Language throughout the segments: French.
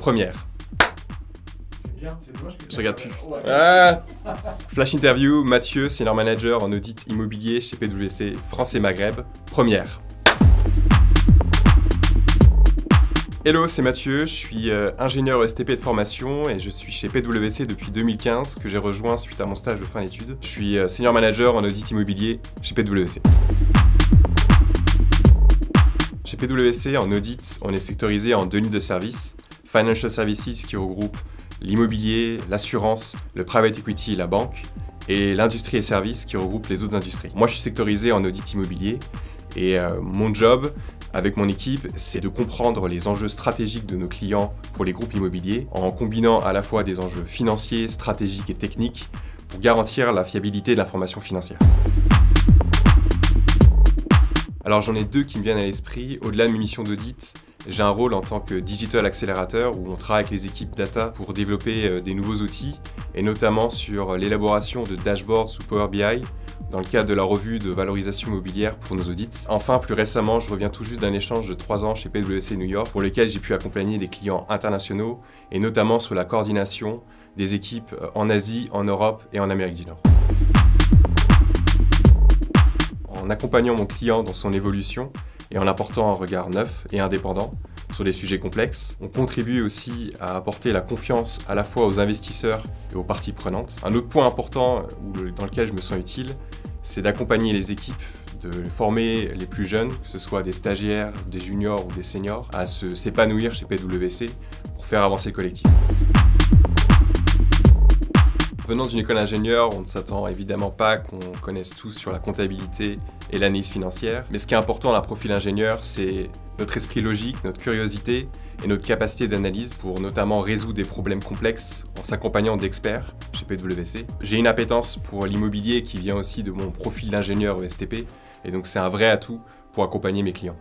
Première. C'est bien, c'est dommage que Je regarde plus. Ouais. Ah. Flash interview, Mathieu, senior manager en audit immobilier chez PwC France et Maghreb. Première. Hello, c'est Mathieu, je suis ingénieur STP de formation et je suis chez PwC depuis 2015 que j'ai rejoint suite à mon stage de fin d'études. Je suis senior manager en audit immobilier chez PwC. Chez PwC, en audit, on est sectorisé en deux lignes de services. Financial Services qui regroupe l'immobilier, l'assurance, le private equity et la banque, et l'industrie et services qui regroupe les autres industries. Moi, je suis sectorisé en audit immobilier et mon job, avec mon équipe, c'est de comprendre les enjeux stratégiques de nos clients pour les groupes immobiliers en combinant à la fois des enjeux financiers, stratégiques et techniques pour garantir la fiabilité de l'information financière. Alors j'en ai deux qui me viennent à l'esprit. Au-delà de mes missions d'audit, j'ai un rôle en tant que Digital Accelerator où on travaille avec les équipes data pour développer des nouveaux outils et notamment sur l'élaboration de dashboards sous Power BI dans le cadre de la revue de valorisation immobilière pour nos audits. Enfin, plus récemment, je reviens tout juste d'un échange de 3 ans chez PwC New York pour lequel j'ai pu accompagner des clients internationaux et notamment sur la coordination des équipes en Asie, en Europe et en Amérique du Nord. En accompagnant mon client dans son évolution et en apportant un regard neuf et indépendant sur des sujets complexes, on contribue aussi à apporter la confiance à la fois aux investisseurs et aux parties prenantes. Un autre point important dans lequel je me sens utile, c'est d'accompagner les équipes, de former les plus jeunes, que ce soit des stagiaires, des juniors ou des seniors, à s'épanouir chez PwC pour faire avancer le collectif. Venant d'une école d'ingénieur, on ne s'attend évidemment pas qu'on connaisse tous sur la comptabilité et l'analyse financière. Mais ce qui est important dans un profil ingénieur, c'est notre esprit logique, notre curiosité et notre capacité d'analyse pour notamment résoudre des problèmes complexes en s'accompagnant d'experts chez PwC. J'ai une appétence pour l'immobilier qui vient aussi de mon profil d'ingénieur ESTP et donc c'est un vrai atout pour accompagner mes clients.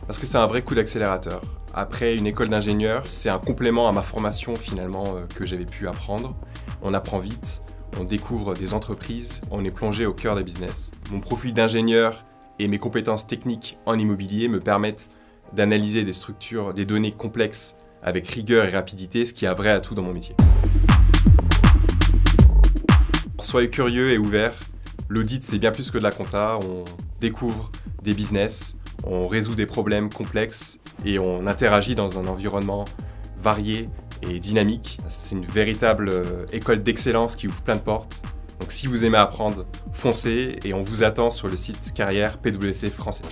Parce que c'est un vrai coup d'accélérateur. Après une école d'ingénieur, c'est un complément à ma formation finalement que j'avais pu apprendre. On apprend vite, on découvre des entreprises, on est plongé au cœur des business. Mon profil d'ingénieur et mes compétences techniques en immobilier me permettent d'analyser des structures, des données complexes avec rigueur et rapidité, ce qui est un vrai atout dans mon métier. Soyez curieux et ouverts. L'audit, c'est bien plus que de la compta. On découvre des business, on résout des problèmes complexes et on interagit dans un environnement varié et dynamique. C'est une véritable école d'excellence qui ouvre plein de portes. Donc si vous aimez apprendre, foncez et on vous attend sur le site carrière PwC France.